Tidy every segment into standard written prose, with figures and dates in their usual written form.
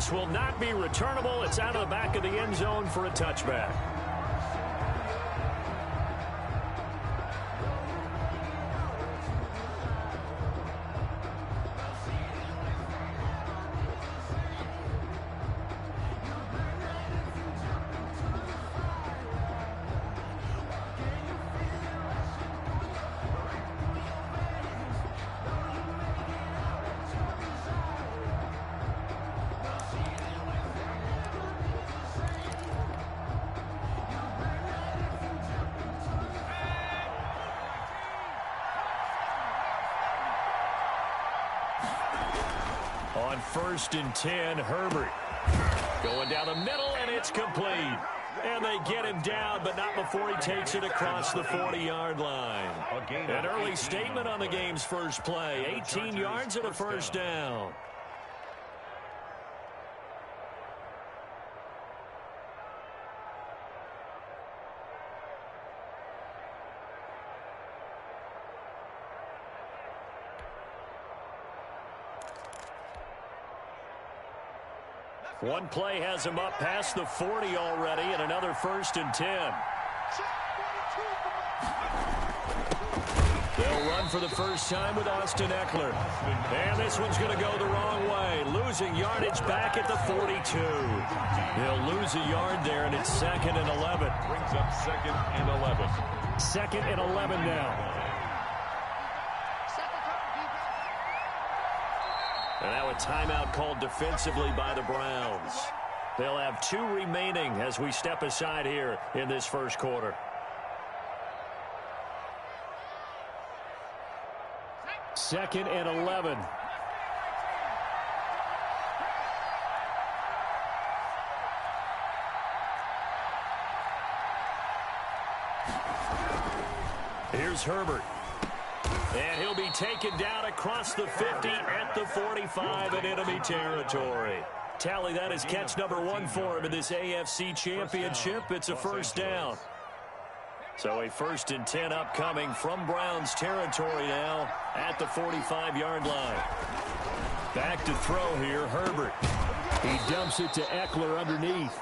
pass will not be returnable. It's out of the back of the end zone for a touchback. On 1st and 10, Herbert. Going down the middle, and it's complete. And they get him down, but not before he takes it across the 40-yard line. An early statement on the game's first play. 18 yards and a first down. One play has him up past the 40 already, and another 1st and 10. They'll run for the first time with Austin Eckler. And this one's going to go the wrong way. Losing yardage back at the 42. He'll lose a yard there, and it's 2nd and 11. Brings up 2nd and 11. 2nd and 11 now. And now a timeout called defensively by the Browns. They'll have 2 remaining as we step aside here in this first quarter. Second and 11. Here's Herbert. And he'll be taken down across the 50 at the 45 in enemy territory. Tally that as catch number 1 for him in this AFC Championship. It's a first down. So a 1st and 10 upcoming from Browns territory now at the 45-yard line. Back to throw here, Herbert. He dumps it to Eckler underneath.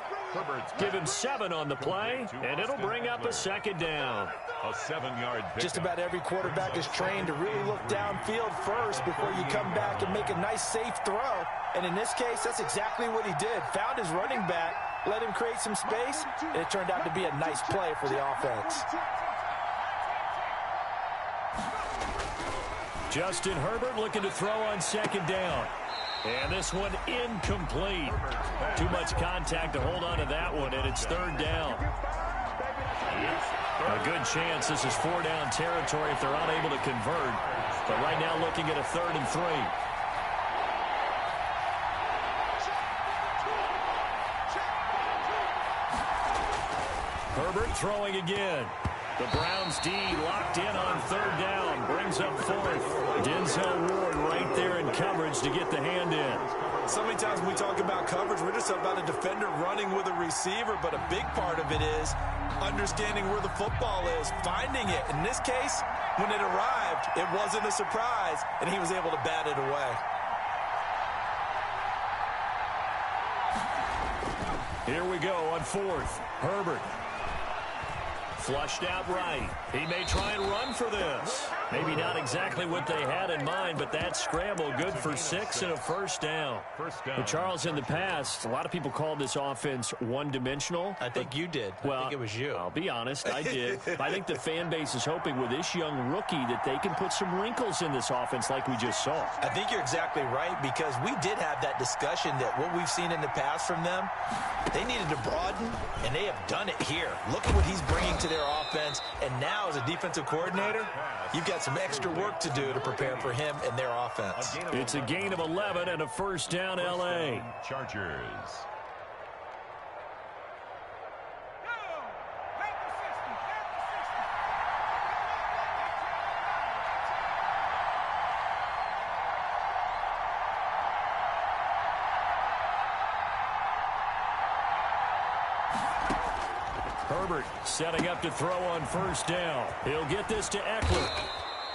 Give him 7 on the play, and it'll bring up a 2nd down. A 7-yard pickup. Just about every quarterback is trained to really look downfield first before you come back and make a nice, safe throw. And in this case, that's exactly what he did. Found his running back, let him create some space, and it turned out to be a nice play for the offense. Justin Herbert looking to throw on 2nd down. And this one incomplete. Too much contact to hold on to that one, and it's 3rd down. A good chance this is 4-down territory if they're unable to convert. But right now looking at a 3rd and 3. Herbert throwing again. The Browns D locked in on 3rd down. Brings up 4th. Denzel Ward right there in coverage to get the hand in. So many times when we talk about coverage, we're just about a defender running with a receiver, but a big part of it is understanding where the football is, finding it. In this case, when it arrived, it wasn't a surprise, and he was able to bat it away. Here we go on 4th. Herbert. Flushed out right. He may try and run for this. Maybe not exactly what they had in mind, but that scramble good for 6 and a first down. But Charles, in the past, a lot of people called this offense one-dimensional. I think you did. Well, I think it was you. I'll be honest, I did. I think the fan base is hoping with this young rookie that they can put some wrinkles in this offense like we just saw. I think you're exactly right, because we did have that discussion that what we've seen in the past from them, they needed to broaden, and they have done it here. Look at what he's bringing to their offense, and now as a defensive coordinator, you've got some extra work to do to prepare for him and their offense. It's a gain of 11 and a first down, L.A. Chargers. Herbert setting up to throw on first down. He'll get this to Eckler.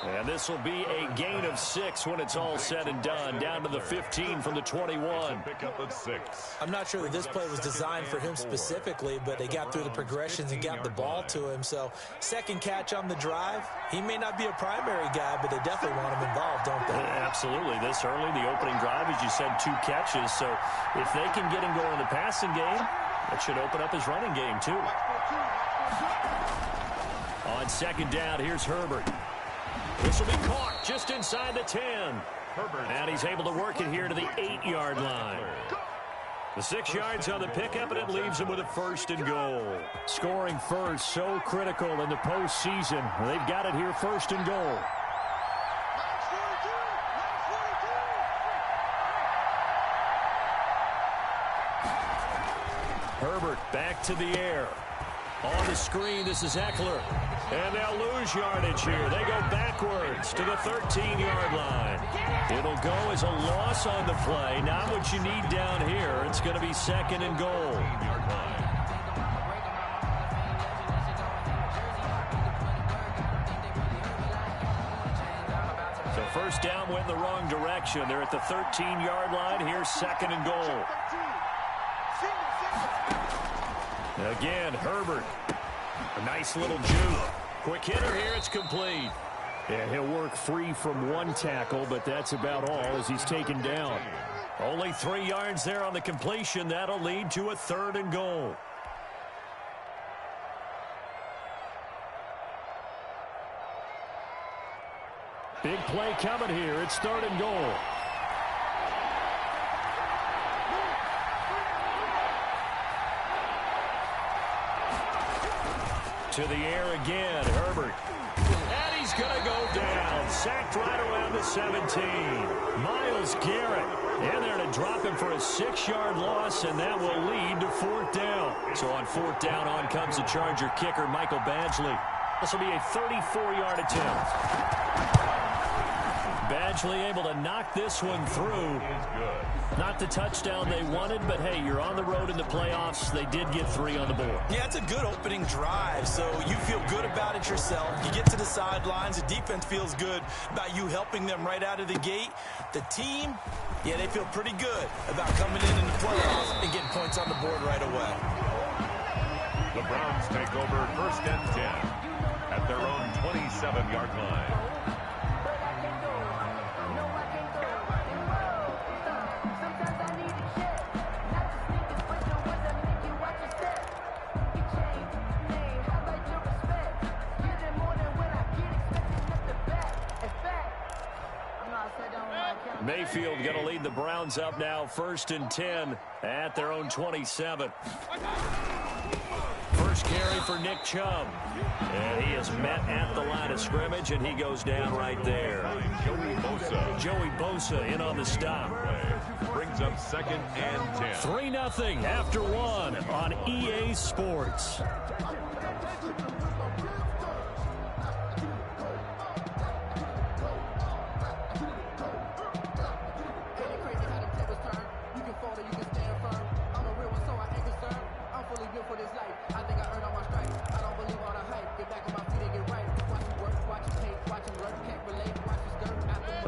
And this will be a gain of 6 when it's all said and done. Down to the 15 from the 21. Pickup of 6. I'm not sure that this play was designed for him specifically, but they got through the progressions and got the ball to him. So second catch on the drive. He may not be a primary guy, but they definitely want him involved, don't they? Absolutely. This early, the opening drive, as you said, 2 catches. So if they can get him going in the passing game, that should open up his running game too. On second down, here's Herbert. This will be caught just inside the 10. Herbert. And he's able to work it here to the 8-yard line. The 6 yards on the pickup, and it leaves him with a 1st and goal. Scoring first, so critical in the postseason. They've got it here, 1st and goal. Herbert back to the air. On the screen, this is Eckler. And they'll lose yardage here. They go backwards to the 13-yard line. It'll go as a loss on the play. Not what you need down here. It's going to be 2nd and goal. So first down went the wrong direction. They're at the 13-yard line. Here's 2nd and goal. Again, Herbert. A nice little juke. Quick hitter here. It's complete. Yeah, he'll work free from 1 tackle, but that's about all as he's taken down. Only 3 yards there on the completion. That'll lead to a 3rd and goal. Big play coming here. It's 3rd and goal. To the air again, Herbert. And he's going to go down. Sacked right around the 17. Myles Garrett in there to drop him for a 6-yard loss, and that will lead to 4th down. So on 4th down, on comes the Charger kicker, Michael Badgley. This will be a 34-yard attempt. Badgley able to knock this one through. Not the touchdown they wanted, but hey, you're on the road in the playoffs. They did get 3 on the board. Yeah, it's a good opening drive, so you feel good about it yourself. You get to the sidelines. The defense feels good about you helping them right out of the gate. The team, yeah, they feel pretty good about coming in the playoffs and getting points on the board right away. The Browns take over 1st and 10 at their own 27-yard line. Mayfield going to lead the Browns up now, 1st and 10 at their own 27. First carry for Nick Chubb. And he is met at the line of scrimmage, and he goes down right there. Joey Bosa in on the stop. Brings up 2nd and 10. 3-0 after 1 on EA Sports.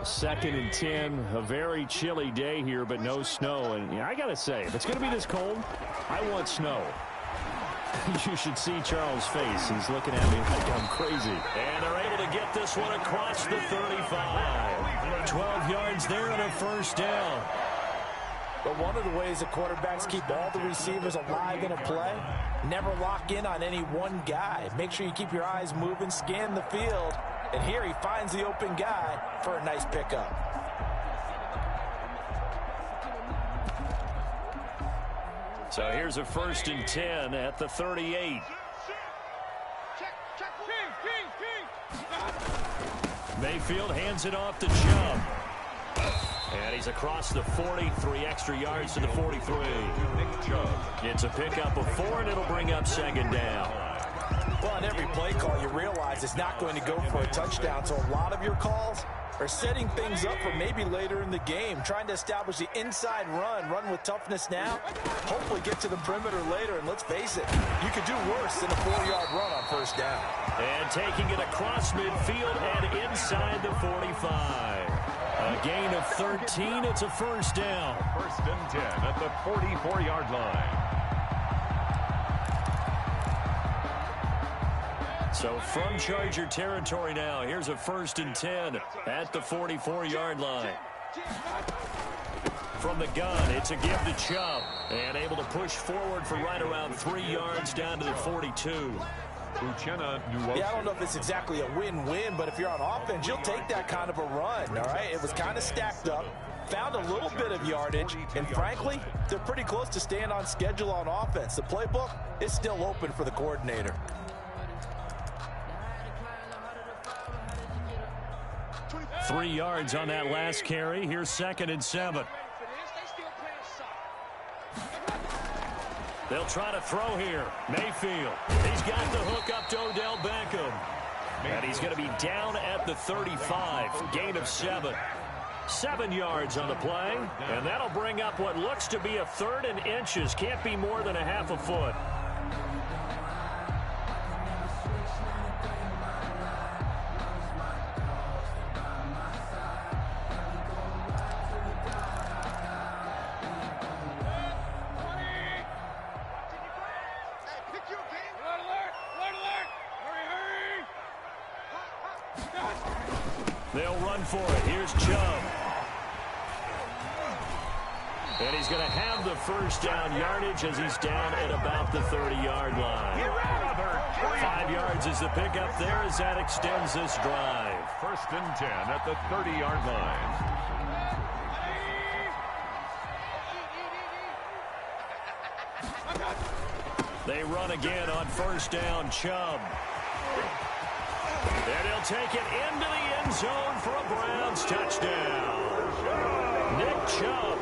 Second and 10, a very chilly day here, but no snow. And yeah, I got to say, if it's going to be this cold, I want snow. You should see Charles' face. He's looking at me like I'm crazy. And they're able to get this one across the 35. 12 yards there and a 1st down. But one of the ways the quarterbacks keep all the receivers alive in a play, never lock in on any one guy. Make sure you keep your eyes moving, scan the field. And here he finds the open guy for a nice pickup. So here's a 1st and 10 at the 38. Mayfield hands it off to Chubb. And he's across the 40, 3 extra yards to the 43. Nick Chubb. It's a pickup of 4, and it'll bring up 2nd down. Well, on every play call, you realize it's not going to go for a touchdown. So a lot of your calls, are setting things up for maybe later in the game, trying to establish the inside run with toughness now, hopefully get to the perimeter later, and let's face it, you could do worse than a 4-yard run on first down. And taking it across midfield and inside the 45. A gain of 13, it's a first down. First and 10 at the 44-yard line. So from Charger territory now, here's a first and 10 at the 44-yard line. From the gun, it's a give to Chubb. And able to push forward for right around 3 yards down to the 42. Yeah, I don't know if it's exactly a win-win, but if you're on offense, you'll take that kind of a run, all right? It was kind of stacked up, found a little bit of yardage, and frankly, they're pretty close to staying on schedule on offense. The playbook is still open for the coordinator. 3 yards on that last carry. Here's 2nd and 7. They'll try to throw here. Mayfield. He's got the hook up to Odell Beckham. And he's going to be down at the 35. Gain of 7. 7 yards on the play. And that'll bring up what looks to be a 3rd and inches. Can't be more than a half a foot. They'll run for it. Here's Chubb. And he's going to have the first down yardage as he's down at about the 30-yard line. 5 yards is the pickup there as that extends this drive. First and 10 at the 30-yard line. They run again on first down. Chubb. And he'll take it into the end zone for a Browns touchdown. Nick Chubb,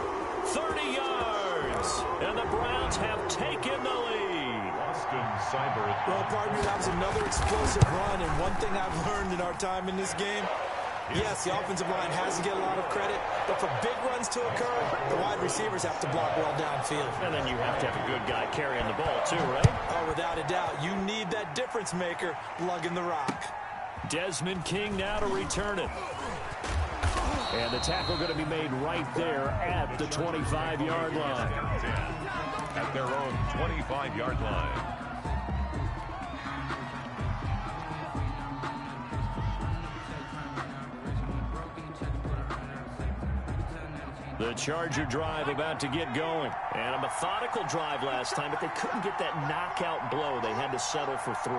30 yards. And the Browns have taken the lead. Well, pardon me, that was another explosive run. And one thing I've learned in our time in this game, yes, the offensive line has to get a lot of credit, but for big runs to occur, the wide receivers have to block well downfield. And then you have to have a good guy carrying the ball too, right? Oh, without a doubt. You need that difference maker lugging the rock. Desmond King now to return it. And the tackle going to be made right there at the 25-yard line. At their own 25-yard line. The Charger drive about to get going. And a methodical drive last time, but they couldn't get that knockout blow. They had to settle for 3.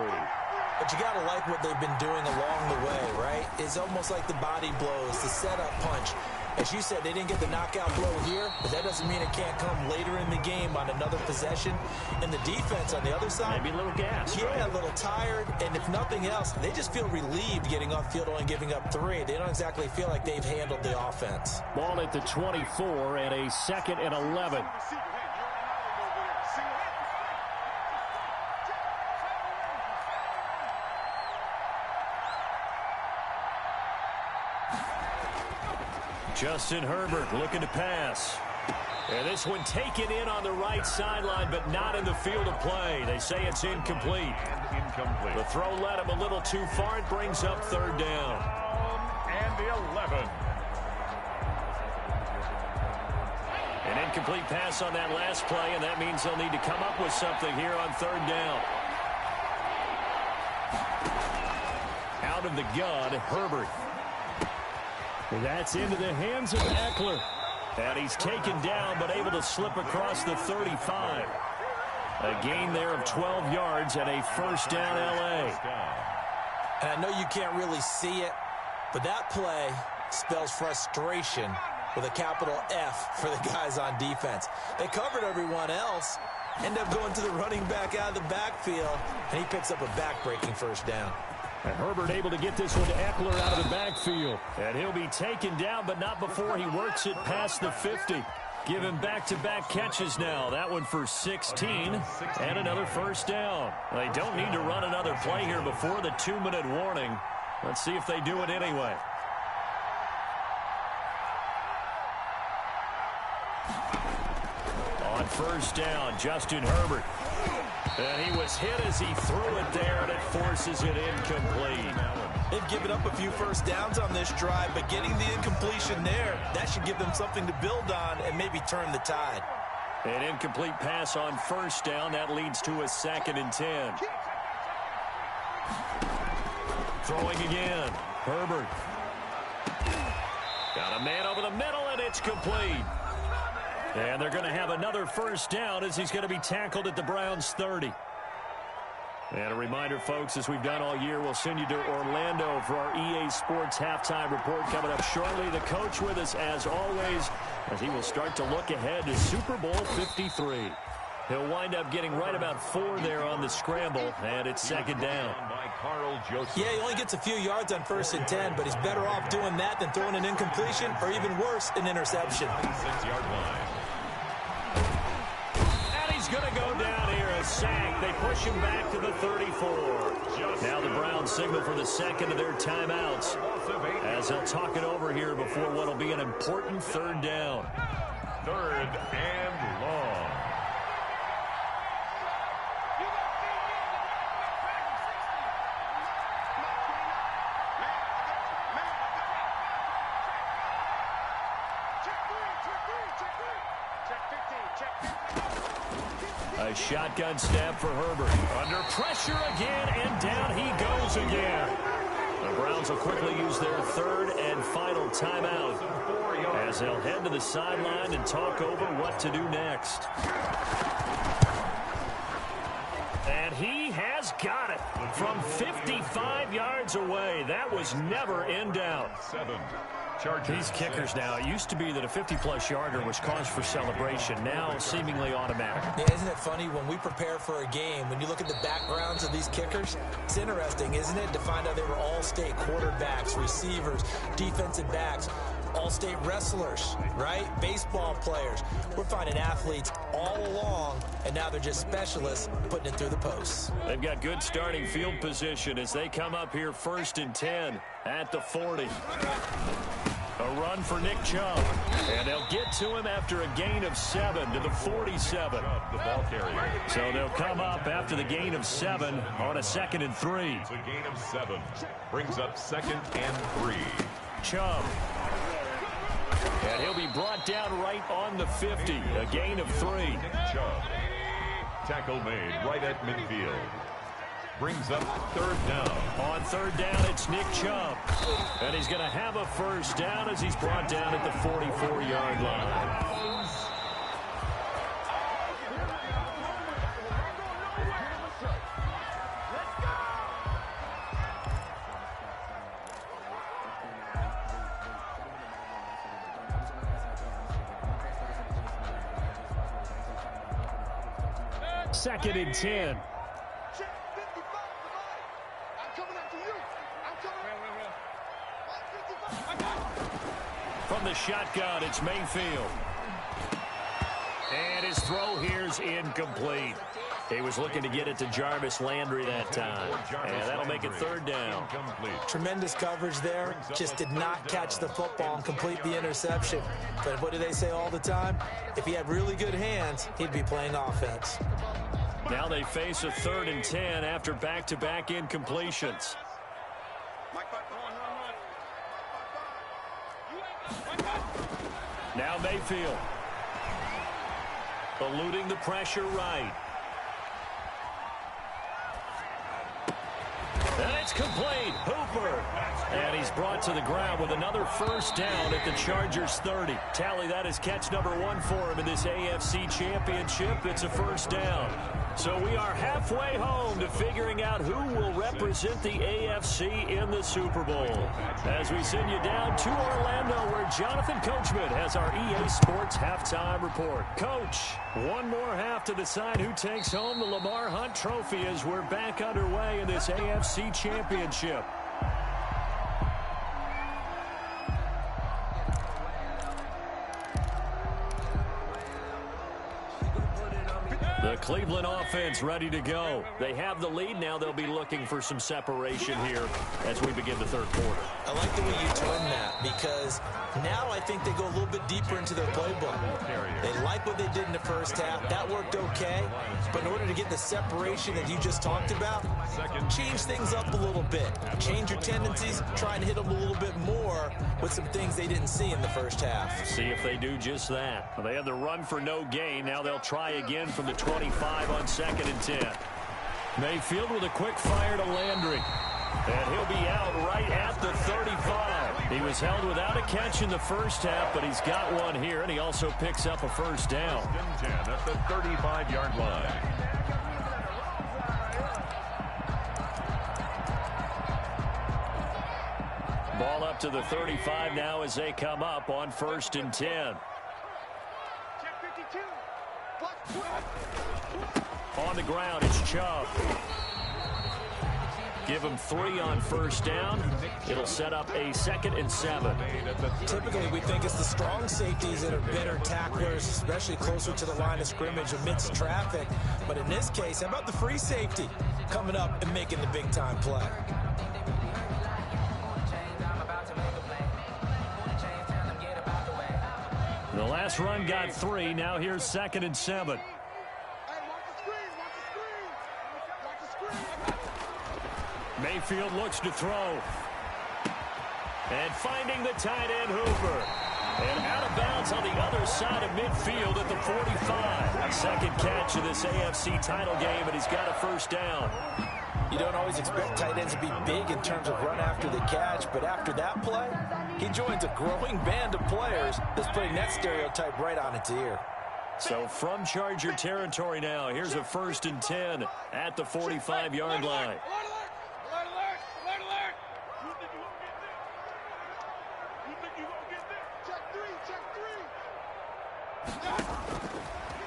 But you got to like what they've been doing along the way, right? It's almost like the body blows, the setup punch. As you said, they didn't get the knockout blow here, but that doesn't mean it can't come later in the game on another possession. And the defense on the other side, maybe a little gas, yeah, right? A little tired. And if nothing else, they just feel relieved getting off field only giving up 3. They don't exactly feel like they've handled the offense. Ball at the 24 and a 2nd and 11. Justin Herbert looking to pass. And this one taken in on the right sideline, but not in the field of play. They say it's incomplete. Incomplete. The throw led him a little too far. It brings up 3rd down. And the 11. An incomplete pass on that last play, and that means they'll need to come up with something here on 3rd down. Out of the gun, Herbert. That's into the hands of Eckler. And he's taken down, but able to slip across the 35. A gain there of 12 yards and a first down L.A. And I know you can't really see it, but that play spells frustration with a capital F for the guys on defense. They covered everyone else, end up going to the running back out of the backfield, and he picks up a back-breaking first down. And Herbert able to get this one to Eckler out of the backfield. And he'll be taken down, but not before he works it past the 50. Give him back-to-back catches now. That one for 16 and another first down. They don't need to run another play here before the 2-minute warning. Let's see if they do it anyway. On first down, Justin Herbert. And he was hit as he threw it there, and it forces it incomplete. They've given up a few first downs on this drive, but getting the incompletion there, that should give them something to build on and maybe turn the tide. An incomplete pass on first down. That leads to a 2nd and 10. Throwing again. Herbert. Got a man over the middle, and it's complete. And they're going to have another first down as he's going to be tackled at the Browns' 30. And a reminder, folks, as we've done all year, we'll send you to Orlando for our EA Sports halftime report coming up shortly. The coach with us, as always, as he will start to look ahead to Super Bowl 53. He'll wind up getting right about 4 there on the scramble, and it's 2nd down. Yeah, he only gets a few yards on 1st and 10, but he's better off doing that than throwing an incompletion or even worse, an interception. 6-yard line. And he's going to go down here, a sack. They push him back to the 34. Now the Browns signal for the 2nd of their timeouts as they'll talk it over here before what will be an important 3rd down. 3rd and long. A shotgun snap for Herbert. Under pressure again, and down he goes again. The Browns will quickly use their 3rd and final timeout as they'll head to the sideline and talk over what to do next. And he has got it from 55 yards away. That was never in doubt. 7. These kickers now, it used to be that a 50-plus yarder was cause for celebration. Now seemingly automatic. Yeah, isn't it funny when we prepare for a game, when you look at the backgrounds of these kickers, it's interesting, isn't it, to find out they were all-state quarterbacks, receivers, defensive backs, all-state wrestlers, right? Baseball players. We're finding athletes all along, and now they're just specialists putting it through the posts. They've got good starting field position as they come up here 1st and 10 at the 40. A run for Nick Chubb, and they'll get to him after a gain of 7 to the 47. The ball carrier. So they'll come up after the gain of 7 on a 2nd and 3. It's a gain of 7. Brings up 2nd and 3. Chubb. And he'll be brought down right on the 50. A gain of 3. Nick Chubb. Tackle made right at midfield. Brings up 3rd down. On 3rd down, it's Nick Chubb. And he's going to have a first down as he's brought down at the 44-yard line. Second and 10. From the shotgun, it's Mayfield. And his throw here's incomplete. He was looking to get it to Jarvis Landry that time. And that'll make it 3rd down. Tremendous coverage there. Just did not catch the football and complete the interception. But what do they say all the time? If he had really good hands, he'd be playing offense. Now they face a 3rd and 10 after back-to-back incompletions. Now Mayfield. Eluding the pressure right. And it's complete. Hooper. And he's brought to the ground with another first down at the Chargers' 30. Tally, that is catch number 1 for him in this AFC Championship. It's a first down. So we are halfway home to figuring out who will represent the AFC in the Super Bowl. As we send you down to Orlando, where Jonathan Coachman has our EA Sports halftime report. Coach, one more half to decide who takes home the Lamar Hunt Trophy as we're back underway in this AFC Championship. The Cleveland offense ready to go. They have the lead now. They'll be looking for some separation here as we begin the third quarter. I like the way you turned that, because now I think they go a little bit deeper into their playbook. They like what they did in the first half. That worked okay. But in order to get the separation that you just talked about, change things up a little bit. Change your tendencies. Try and hit them a little bit more with some things they didn't see in the first half. See if they do just that. Well, they had the run for no gain. Now they'll try again from the 25 on 2nd and 10. Mayfield with a quick fire to Landry. And he'll be out right at the 35. He was held without a catch in the first half, but he's got one here, and he also picks up a first down. 10 at the 35-yard line. Ball up to the 35 now as they come up on 1st and 10. On the ground, it's Chubb. Give him 3 on 1st down. It'll set up a 2nd and 7. Typically, we think it's the strong safeties that are better tacklers, especially closer to the line of scrimmage amidst traffic. But in this case, how about the free safety coming up and making the big-time play? The last run got 3. Now here's 2nd and 7. Mayfield looks to throw. And finding the tight end, Hooper. And out of bounds on the other side of midfield at the 45. Second catch of this AFC title game, and he's got a first down. You don't always expect tight ends to be big in terms of run after the catch, but after that play, he joins a growing band of players that's putting that stereotype right on its ear. So from Charger territory now, here's a 1st and 10 at the 45-yard line.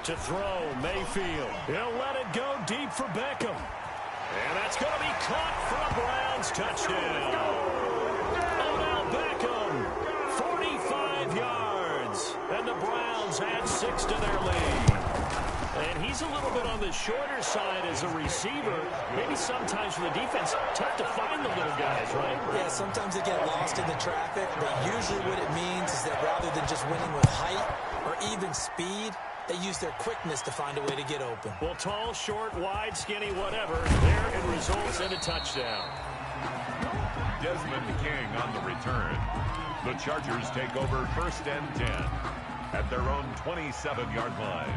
To throw, Mayfield. He'll let it go deep for Beckham. And that's going to be caught for a Browns touchdown. Odell Beckham, 45 yards. And the Browns add 6 to their lead. And he's a little bit on the shorter side as a receiver. Maybe sometimes for the defense, tough to find the little guys, right? Yeah, sometimes they get lost in the traffic, but usually what it means is that rather than just winning with height or even speed, they use their quickness to find a way to get open. Well, tall, short, wide, skinny, whatever, there it results in a touchdown. Desmond King on the return. The Chargers take over 1st and 10 at their own 27-yard line.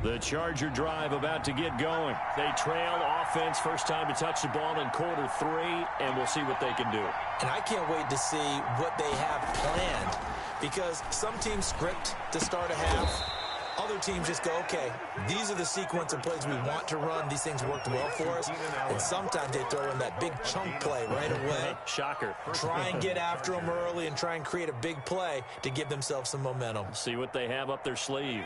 The Charger drive about to get going. They trail offense, first time to touch the ball in quarter 3, and we'll see what they can do. And I can't wait to see what they have planned, because some teams script to start a half. Other teams just go, okay, these are the sequence of plays we want to run. These things worked well for us. And sometimes they throw in that big chunk play right away. Shocker. Try and get after them early and try and create a big play to give themselves some momentum. See what they have up their sleeve.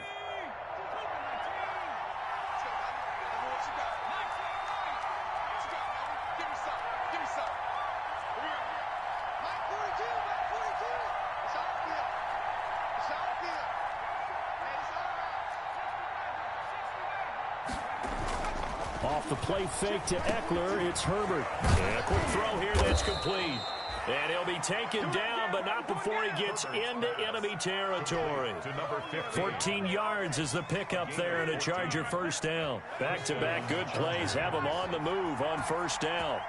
Off the play fake to Eckler, it's Herbert. And a quick throw here that's complete. And he'll be taken down, but not before he gets into enemy territory. 14 yards is the pickup there, and a Charger first down. Back-to-back good plays have him on the move on first down.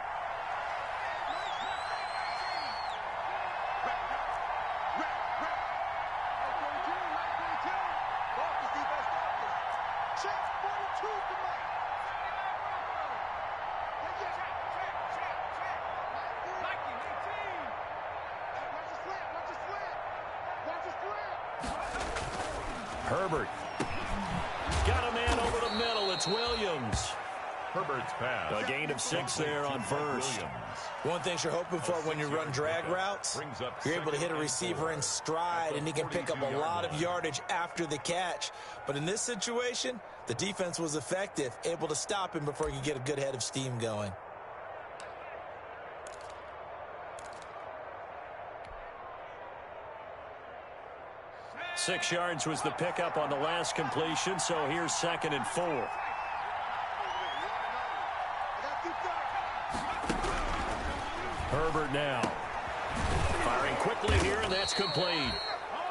Herbert. Got a man over the middle. It's Williams. Herbert's pass. A gain of 6 there on first. One thing you're hoping for when you run drag routes, you're able to hit a receiver in stride, and he can pick up a lot of yardage after the catch. But in this situation, the defense was effective, able to stop him before he could get a good head of steam going. 6 yards was the pickup on the last completion, so here's 2nd and 4. Herbert now. Firing quickly here, and that's complete.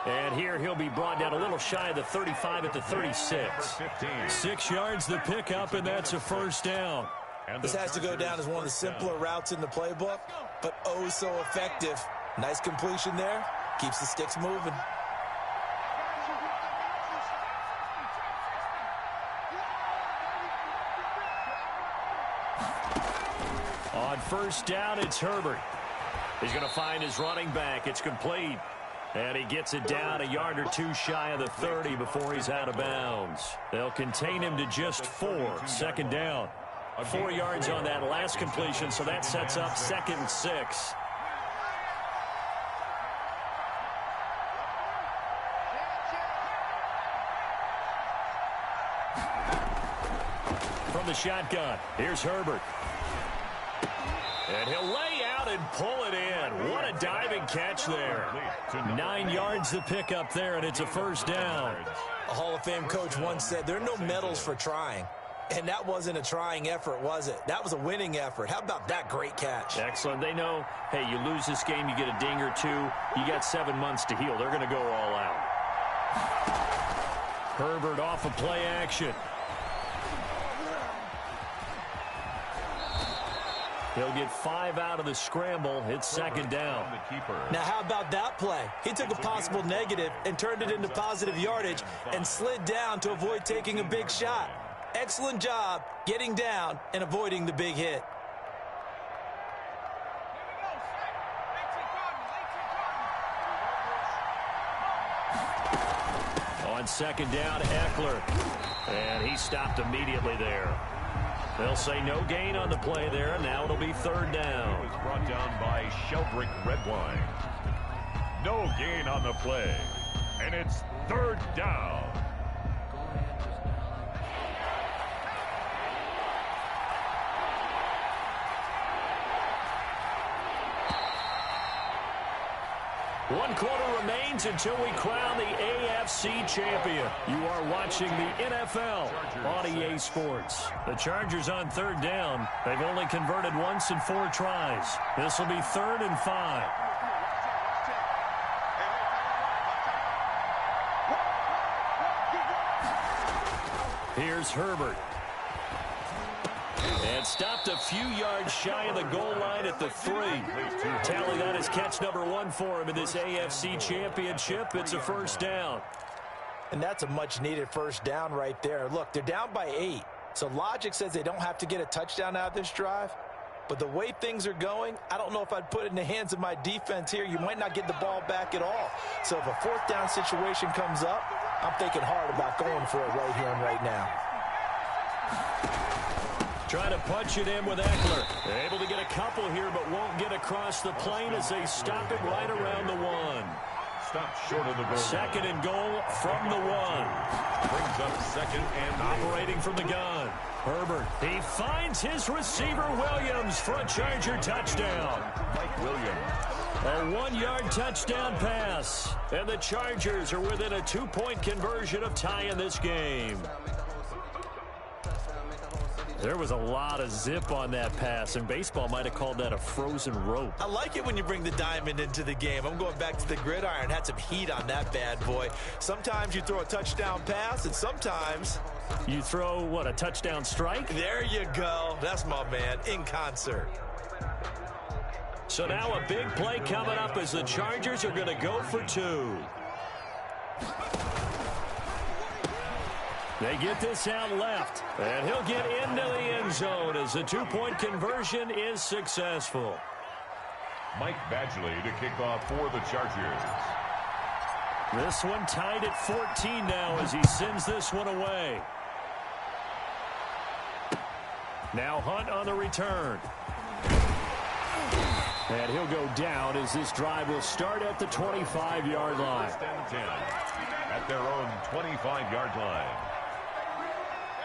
And here he'll be brought down a little shy of the 35 at the 36. 6 yards the pickup, and that's a first down. This has to go down as one of the simpler routes in the playbook, but oh so effective. Nice completion there. Keeps the sticks moving. On first down, it's Herbert. He's going to find his running back. It's complete. And he gets it down a yard or two shy of the 30 before he's out of bounds. They'll contain him to just 4. 2nd down. 4 yards on that last completion, so that sets up 2nd and 6. From the shotgun, here's Herbert. And he'll lay out and pull it in. What a diving catch there. 9 yards to pick up there, and it's a first down. A Hall of Fame coach once said there are no medals for trying. And that wasn't a trying effort, was it? That was a winning effort. How about that great catch? Excellent. They know, hey, you lose this game, you get a ding or two. You got 7 months to heal. They're going to go all out. Herbert off of play action. He'll get 5 out of the scramble. It's 2nd down. Now, how about that play? He took a possible negative and turned it into positive yardage and slid down to avoid taking a big shot. Excellent job getting down and avoiding the big hit. On 2nd down, Eckler. And he stopped immediately there. They'll say no gain on the play there, and now it'll be 3rd down. It was brought down by Sheldrick Redwine. No gain on the play, and it's 3rd down. One quarter remains until we crown the AFC champion. You are watching the NFL on EA Sports. The Chargers on 3rd down. They've only converted once in 4 tries. This will be 3rd and 5. Here's Herbert. And stopped a few yards shy of the goal line at the 3. Tally that is catch number 1 for him in this AFC championship. It's a first down. And that's a much-needed first down right there. Look, they're down by 8. So logic says they don't have to get a touchdown out of this drive. But the way things are going, I don't know if I'd put it in the hands of my defense here. You might not get the ball back at all. So if a 4th down situation comes up, I'm thinking hard about going for it right here and right now. Trying to punch it in with Eckler. Able to get a couple here, but won't get across the plane as they stop it right around the 1. Stop short of the goal. 2nd and goal from the 1. Brings up 2nd and operating from the gun. Herbert. He finds his receiver Williams for a Charger touchdown. Mike Williams. A 1-yard touchdown pass. And the Chargers are within a 2-point conversion of tying this game. There was a lot of zip on that pass, and baseball might have called that a frozen rope. I like it when you bring the diamond into the game. I'm going back to the gridiron. Had some heat on that bad boy. Sometimes you throw a touchdown pass, and sometimes you throw, what, a touchdown strike? There you go. That's my man, in concert. So now a big play coming up as the Chargers are going to go for 2. They get this out left, and he'll get into the end zone as the 2-point conversion is successful. Mike Badgley to kick off for the Chargers. This one tied at 14 now as he sends this one away. Now Hunt on the return. And he'll go down as this drive will start at the 25-yard line. First and 10 at their own 25-yard line.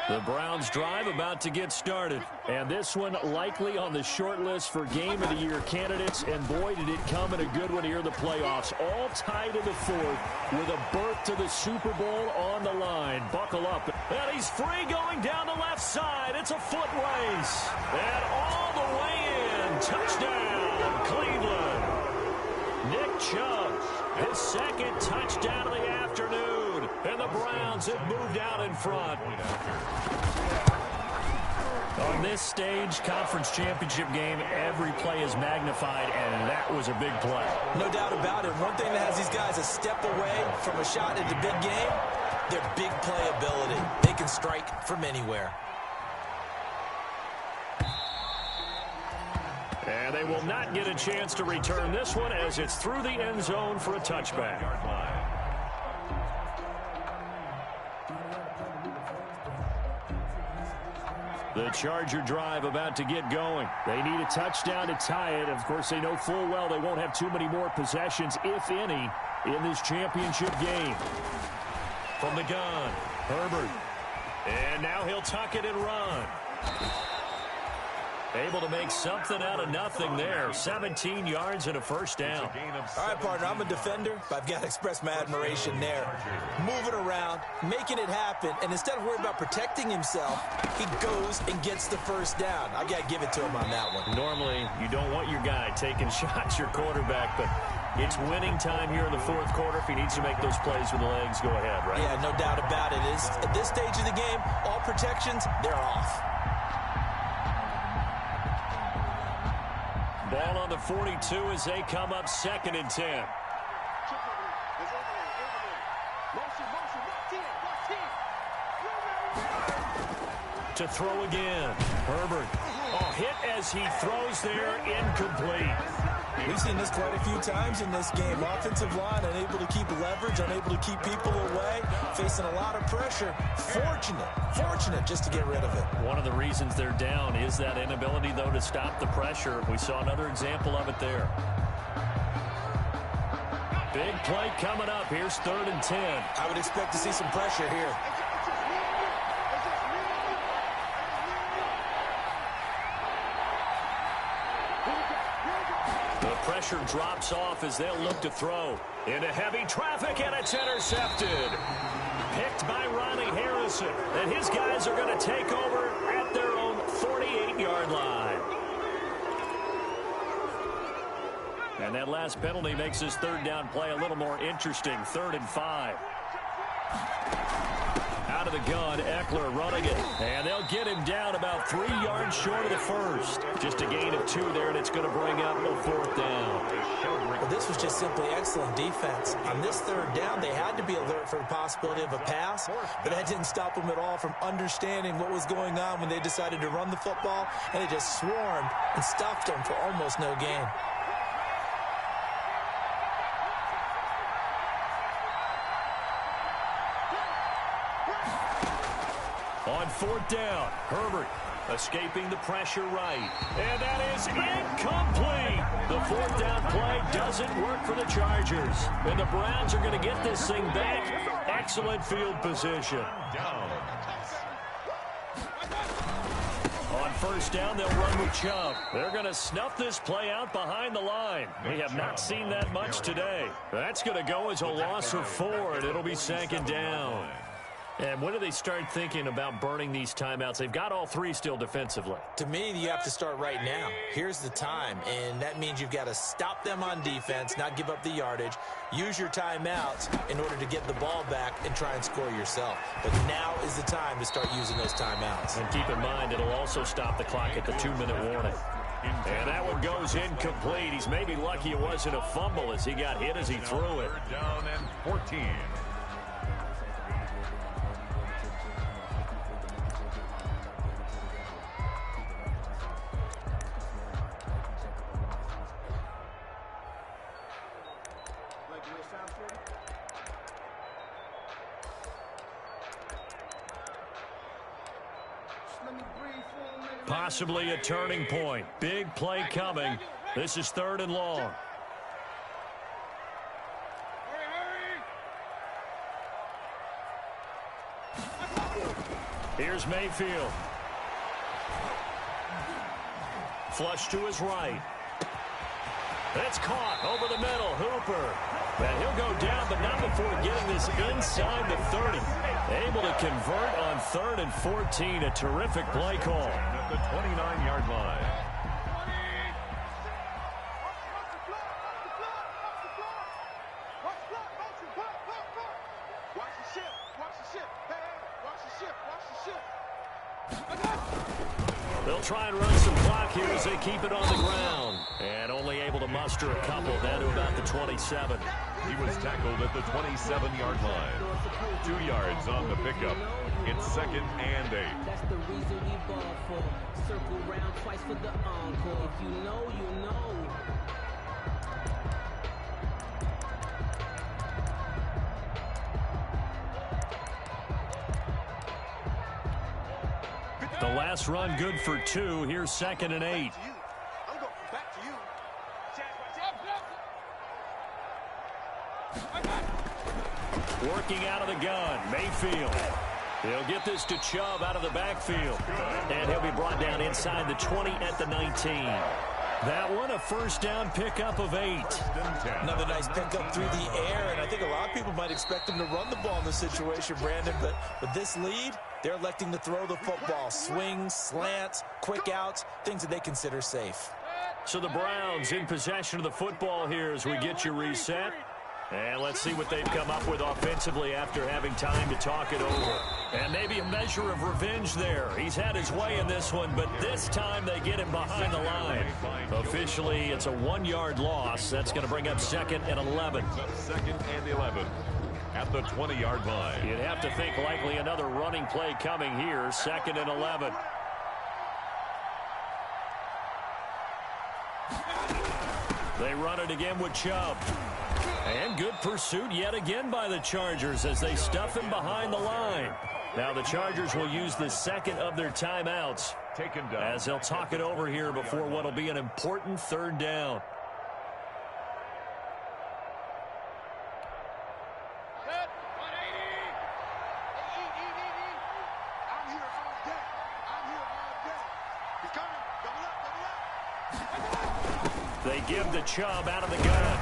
The Browns drive about to get started. And this one likely on the short list for Game of the Year candidates. And boy, did it come in a good one here in the playoffs. All tied in the fourth with a berth to the Super Bowl on the line. Buckle up. And he's free going down the left side. It's a foot race. And all the way in. Touchdown, Cleveland. Nick Chubb, his second touchdown of the afternoon. And the Browns have moved out in front. On this stage, conference championship game, every play is magnified, and that was a big play. No doubt about it. One thing that has these guys a step away from a shot at the big game, their big play ability. They can strike from anywhere. And they will not get a chance to return this one as it's through the end zone for a touchback. The Charger drive about to get going. They need a touchdown to tie it. Of course, they know full well they won't have too many more possessions, if any, in this championship game. From the gun, Herbert. And now he'll tuck it and run. Able to make something out of nothing there. 17 yards and a first down. All right, partner, I'm a defender, but I've got to express my admiration there. Moving around, making it happen, and instead of worrying about protecting himself, he goes and gets the first down. I got to give it to him on that one. Normally, you don't want your guy taking shots, your quarterback, but it's winning time here in the fourth quarter. If he needs to make those plays with the legs, go ahead, right? Yeah, no doubt about it. At this stage of the game, all protections, they're off. Ball on the 42 as they come up 2nd and 10. To throw again. Herbert. Oh, hit as he throws there, incomplete. We've seen this quite a few times in this game. Offensive line unable to keep leverage, unable to keep people away, facing a lot of pressure. Fortunate just to get rid of it. One of the reasons they're down is that inability, though, to stop the pressure. We saw another example of it there. Big play coming up. Here's 3rd and 10. I would expect to see some pressure here. Pressure drops off as they'll look to throw. Into heavy traffic, and it's intercepted. Picked by Ronnie Harrison. And his guys are going to take over at their own 48-yard line. And that last penalty makes his 3rd down play a little more interesting. 3rd and 5. Out of the gun, Eckler running it. And they'll get him down about 3 yards short of the first. Just a gain of 2 there, and it's going to bring up a 4th down. Well, this was just simply excellent defense. On this 3rd down, they had to be alert for the possibility of a pass, but that didn't stop them at all from understanding what was going on when they decided to run the football, and they just swarmed and stuffed them for almost no gain. On 4th down, Herbert escaping the pressure right. And that is incomplete. The 4th down play doesn't work for the Chargers. And the Browns are going to get this thing back. Excellent field position. On 1st down, they'll run with Chubb. They're going to snuff this play out behind the line. We have not seen that much today. That's going to go as a loss of 4, and it'll be 2nd down. And when do they start thinking about burning these timeouts? They've got all 3 still defensively. To me, you have to start right now. Here's the time, and that means you've got to stop them on defense, not give up the yardage, use your timeouts in order to get the ball back and try and score yourself. But now is the time to start using those timeouts. And keep in mind, it'll also stop the clock at the 2-minute warning. And that one goes incomplete. He's maybe lucky it wasn't a fumble as he got hit as he threw it. 3rd down and 14. Possibly a turning point. Big play coming. This is 3rd and long. Here's Mayfield. Flush to his right. It's caught over the middle. Hooper. And he'll go down, but not before getting this inside the 30. Able to convert on 3rd and 14. A terrific play call. At the 29-yard line. They'll try and run some clock here as they keep it on the ground. And only able to muster a couple down to about the 27. He was tackled at the 27-yard line. 2 yards on the pickup. It's 2nd and 8. That's the reason we ball for. Circle round twice for the encore. If you know, you know. The last run good for 2. Here's 2nd and 8. Working out of the gun, Mayfield. He'll get this to Chubb out of the backfield. And he'll be brought down inside the 20 at the 19. That one, a first down pickup of 8. Another nice pickup through the air, and I think a lot of people might expect him to run the ball in this situation, Brandon, but with this lead, they're electing to throw the football. Swings, slants, quick outs, things that they consider safe. So the Browns in possession of the football here as we get you reset. And let's see what they've come up with offensively after having time to talk it over. And maybe a measure of revenge there. He's had his way in this one, but this time they get him behind the line. Officially, it's a 1-yard loss. That's going to bring up 2nd and 11. 2nd and 11 at the 20-yard line. You'd have to think likely another running play coming here. 2nd and 11. They run it again with Chubb. And good pursuit yet again by the Chargers as they stuff him behind the line. Now the Chargers will use the 2nd of their timeouts Taken down. as they'll talk it over here before what will be an important 3rd down. They give the Chubb out of the gun.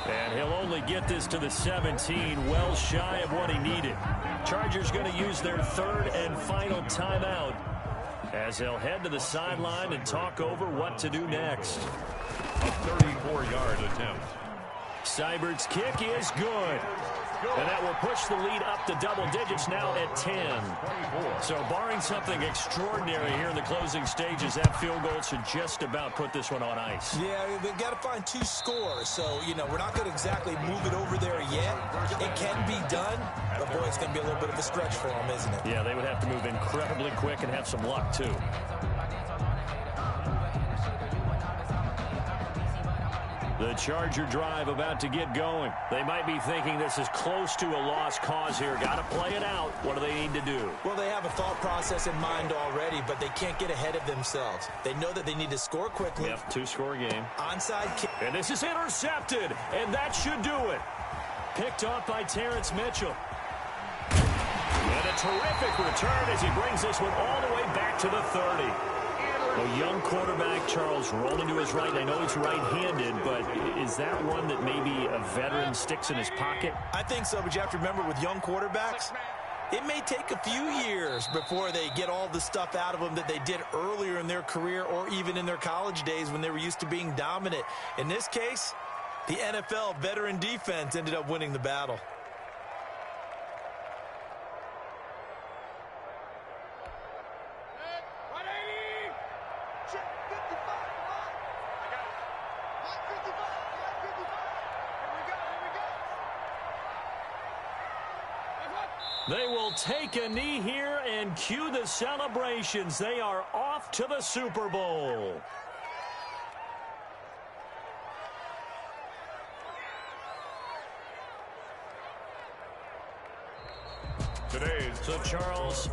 And he'll only get this to the 17, well shy of what he needed. Chargers going to use their 3rd and final timeout as they'll head to the sideline and talk over what to do next. A 34-yard attempt. Seibert's kick is good. And that will push the lead up to double digits now at 10. So barring something extraordinary here in the closing stages, that field goal should just about put this one on ice. Yeah, we've got to find 2 scores. So, you know, we're not going to exactly move it over there yet. It can be done, but boy, it's going to be a little bit of a stretch for them, isn't it? Yeah, they would have to move incredibly quick and have some luck, too. The Charger drive about to get going. They might be thinking this is close to a lost cause here. Got to play it out. What do they need to do? Well, they have a thought process in mind already, but they can't get ahead of themselves. They know that they need to score quickly. Yep, 2-score game. Onside kick. And this is intercepted, and that should do it. Picked off by Terrence Mitchell. And a terrific return as he brings this one all the way back to the 30. A young quarterback, Charles, rolling to his right. I know he's right-handed, but is that one that maybe a veteran sticks in his pocket? I think so, but you have to remember with young quarterbacks, it may take a few years before they get all the stuff out of them that they did earlier in their career or even in their college days when they were used to being dominant. In this case, the NFL veteran defense ended up winning the battle. They will take a knee here and cue the celebrations. They are off to the Super Bowl. Today's So, Charles,